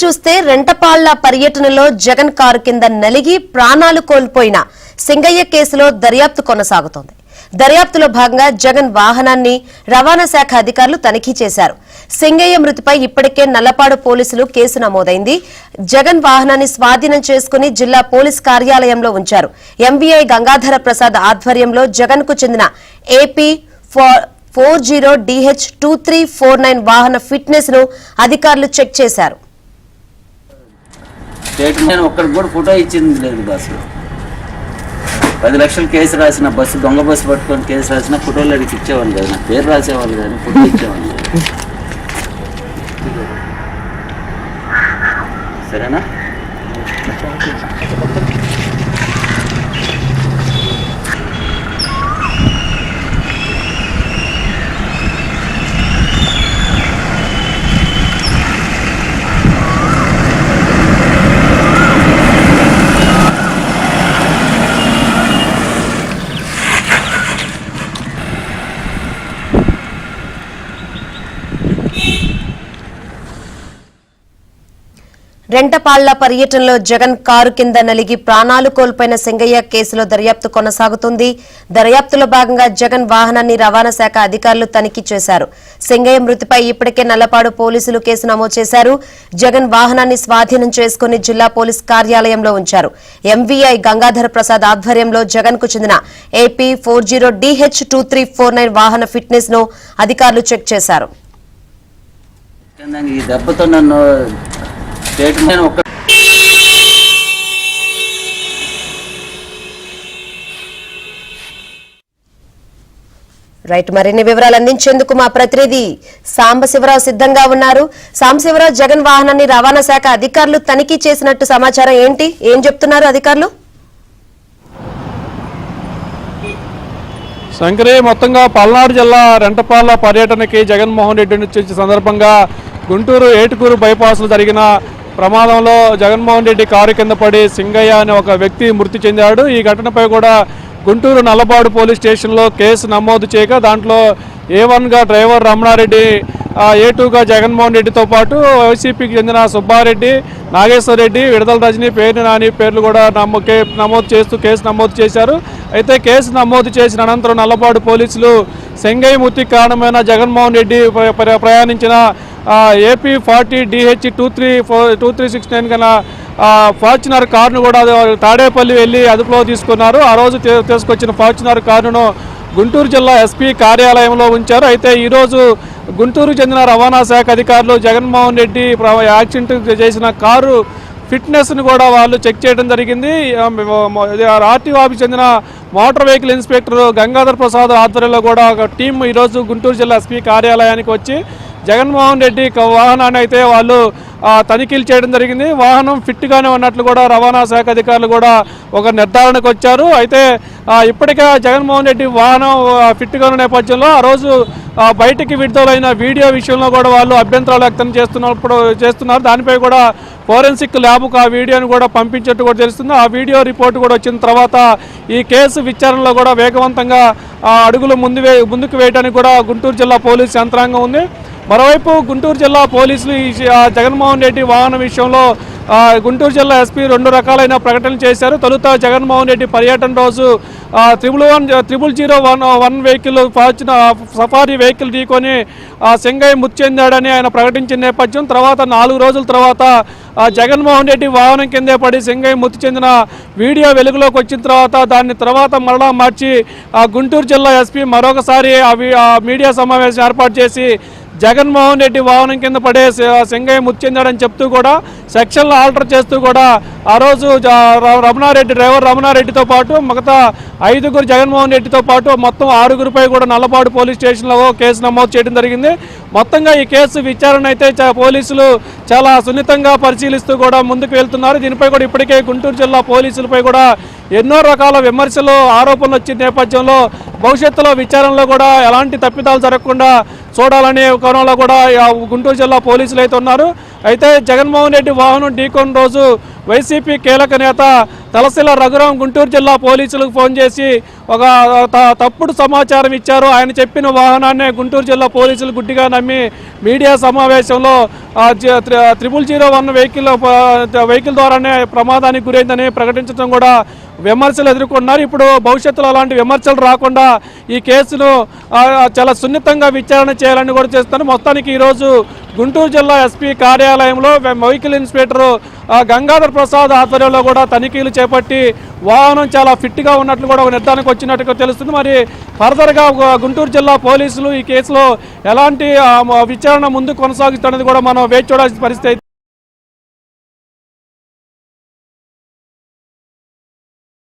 చూస్తే రెంటపాళ్ల పర్యటనలో జగన్ కారు కింద నలిగి ప్రాణాలు కోల్పోయిన సింగయ్య కేసులో దర్యాప్తు కొనసాగుతోంది. దర్యాప్తులో భాగంగా జగన్ వాహనాన్ని రవాణా శాఖ అధికారులు తనిఖీ చేశారు. సింగయ్య మృతిపై ఇప్పటికే నల్లపాడు పోలీసులు కేసు నమోదైంది. జగన్ వాహనాన్ని స్వాధీనం చేసుకుని జిల్లా పోలీస్ కార్యాలయంలో ఉంచారు. ఎంవీఐ గంగాధర ప్రసాద్ ఆధ్వర్యంలో జగన్ కు చెందిన AP 40DH2349 వాహన ఫిట్నెస్ ను అధికారులు చెక్ చేశారు. ఫోటో ఇచ్చింది లేదు బస్సు 10 లక్షలు కేసు రాసిన బస్సు దొంగ బస్సు పట్టుకొని కేసు రాసిన ఫోటోలు అడిగి ఇచ్చేవాళ్ళు కదా, నా పేరు రాసేవాళ్ళు కానీ ఫోటో ఇచ్చేవాళ్ళు. సరేనా? రెంటపాళ్ల పర్యటనలో జగన్ కారు కింద నలిగి ప్రాణాలు కోల్పోయిన సింగయ్య కేసులో దర్యాప్తు కొనసాగుతుంది. దర్యాప్తులో భాగంగా జగన్ వాహనాన్ని రవాణా శాఖ అధికారులు తనిఖీ చేశారు. సింగయ్య మృతిపై ఇప్పటికే నల్లపాడు పోలీసులు కేసు నమోదు చేశారు. జగన్ వాహనాన్ని స్వాధీనం చేసుకుని జిల్లా పోలీస్ కార్యాలయంలో ఉంచారు. ఎంవీఐ గంగాధర ప్రసాద్ ఆధ్వర్యంలో జగన్ కు చెందిన AP 40DH2349 వాహన ఫిట్నెస్ ను అధికారులు చెక్ చేశారు. ఈ దెబ్బతో నన్ను రైట్, మరిన్ని వివరాలు అందించేందుకు మా ప్రతినిధి సాంబశివరావు సిద్ధంగా ఉన్నారు. సాంబశివరావు, జగన్ వాహనాన్ని రవాణా శాఖ అధికారులు తనిఖీ చేసినట్టు సమాచారం ఏంటి? ఏం చెప్తున్నారు అధికారులు? శంకరి, మొత్తంగా పల్నాడు జిల్లా రెంటపాళ్ల పర్యటనకి జగన్మోహన్ రెడ్డి నుంచి సందర్భంగా గుంటూరు ఏటుకూరు బైపాస్లో జరిగిన ప్రమాదంలో జగన్మోహన్ రెడ్డి కారు కింద పడి సింగయ్య అనే ఒక వ్యక్తి మృతి చెందాడు. ఈ ఘటనపై కూడా గుంటూరు నల్లపాడు పోలీస్ స్టేషన్లో కేసు నమోదు చేయగా దాంట్లో A1గా డ్రైవర్ రమణారెడ్డి, A2గా జగన్మోహన్ రెడ్డితో పాటు వైసీపీకి చెందిన సుబ్బారెడ్డి, నాగేశ్వర రెడ్డి, విడదల రజని, పేరు నాని పేర్లు కూడా నమోదు చేస్తూ కేసు నమోదు చేశారు. అయితే కేసు నమోదు చేసిన అనంతరం నల్లపాడు పోలీసులు సింగయ్య మృతికి కారణమైన జగన్మోహన్ రెడ్డి ప్రయాణించిన AP 40DH2369 కన్నా ఫార్చునర్ కారును కూడా తాడేపల్లి వెళ్ళి అదుపులో తీసుకున్నారు. ఆ రోజు తీసుకొచ్చిన ఫార్చునర్ కారును గుంటూరు జిల్లా SP కార్యాలయంలో ఉంచారు. అయితే ఈరోజు గుంటూరు చెందిన రవాణా శాఖ అధికారులు జగన్మోహన్ రెడ్డి యాక్సిడెంట్ చేసిన కారు ఫిట్నెస్ను కూడా వాళ్ళు చెక్ చేయడం జరిగింది. RTO ఆఫీస్ చెందిన motor vehicle inspector Gangadhar Prasad ఆధ్వర్యంలో కూడా ఒక టీం ఈరోజు గుంటూరు జిల్లా SP కార్యాలయానికి వచ్చి జగన్మోహన్ రెడ్డి వాహనాన్ని అయితే వాళ్ళు తనిఖీలు చేయడం జరిగింది. వాహనం ఫిట్గానే ఉన్నట్లు కూడా రవాణా శాఖ అధికారులు కూడా ఒక నిర్ధారణకు వచ్చారు. అయితే ఇప్పటికే జగన్మోహన్ రెడ్డి వాహనం ఫిట్గా ఉన్న నేపథ్యంలో ఆ రోజు బయటికి విడుదలైన వీడియో విషయంలో కూడా వాళ్ళు అభ్యంతరాలు వ్యక్తం చేస్తున్నారు. దానిపై కూడా ఫోరెన్సిక్ ల్యాబ్కు ఆ వీడియోను కూడా పంపించినట్టు కూడా తెలుస్తుంది. ఆ వీడియో రిపోర్టు కూడా వచ్చిన తర్వాత ఈ కేసు విచారణలో కూడా వేగవంతంగా అడుగులు ముందుకు వేయడానికి కూడా గుంటూరు జిల్లా పోలీసు యంత్రాంగం ఉంది. మరోవైపు గుంటూరు జిల్లా పోలీసులు జగన్మోహన్ రెడ్డి వాహనం విషయంలో గుంటూరు జిల్లా SP 2 రకాలైన ప్రకటనలు చేశారు. తొలుత జగన్మోహన్ రెడ్డి పర్యటన రోజు 0001 వెహికల్ సఫారీ వెహికల్ ఢీకొని సింగయ్య మృతి చెందాడని ఆయన ప్రకటించిన నేపథ్యం తర్వాత 4 రోజుల తర్వాత జగన్మోహన్ రెడ్డి వాహనం కిందే పడి సింగయ్య మృతి చెందిన వీడియో వెలుగులోకి వచ్చిన తర్వాత మరలా మార్చి గుంటూరు జిల్లా SP మరొకసారి మీడియా సమావేశం ఏర్పాటు చేసి జగన్మోహన్ రెడ్డి వాహనం కింద పడే సింగయ్య మృతి చెందాడని చెప్తూ కూడా సెక్షన్లు ఆల్టర్ చేస్తూ కూడా ఆ రోజు డ్రైవర్ రమణారెడ్డితో పాటు మిగతా 5గురు జగన్మోహన్ రెడ్డితో పాటు మొత్తం 6గురిపై కూడా నల్లపాడు పోలీస్ స్టేషన్లో కేసు నమోదు చేయడం జరిగింది. మొత్తంగా ఈ కేసు విచారణ అయితే పోలీసులు చాలా సున్నితంగా పరిశీలిస్తూ కూడా ముందుకు వెళ్తున్నారు. దీనిపై కూడా ఇప్పటికే గుంటూరు జిల్లా పోలీసులపై కూడా ఎన్నో రకాల విమర్శలు, ఆరోపణలు వచ్చిన నేపథ్యంలో భవిష్యత్తులో విచారణలో కూడా ఎలాంటి తప్పిదాలు జరగకుండా చూడాలనే కోణంలో కూడా గుంటూరు జిల్లా పోలీసులు అయితే ఉన్నారు. అయితే జగన్మోహన్ రెడ్డి వాహనం ఢీకొన్న రోజు వైసీపీ కీలక నేత తలశిల రఘురాం గుంటూరు జిల్లా పోలీసులకు ఫోన్ చేసి ఒక తప్పుడు సమాచారం ఇచ్చారు. ఆయన చెప్పిన వాహనాన్నే గుంటూరు జిల్లా పోలీసులు గుడ్డిగా నమ్మి మీడియా సమావేశంలో 0001 వెహికల్ ద్వారానే ప్రమాదానికి గురైందని ప్రకటించడం కూడా విమర్శలు ఎదుర్కొన్నారు. ఇప్పుడు భవిష్యత్తులో అలాంటి విమర్శలు రాకుండా ఈ కేసును చాలా సున్నితంగా విచారణ చేయాలని కూడా చేస్తున్నారు. మొత్తానికి ఈరోజు గుంటూరు జిల్లా ఎస్పీ కార్యాలయంలో వెహికల్ ఇన్స్పెక్టర్ గంగాధర్ ప్రసాద్ ఆధ్వర్యంలో కూడా తనిఖీలు చేపట్టి వాహనం చాలా ఫిట్గా ఉన్నట్లు కూడా ఒక నిర్ధారణకు వచ్చినట్టుగా తెలుస్తుంది. మరి ఫర్దర్గా గుంటూరు జిల్లా పోలీసులు ఈ కేసులో ఎలాంటి విచారణ ముందు కొనసాగిస్తున్నది కూడా మనం వేచి చూడాల్సిన పరిస్థితి.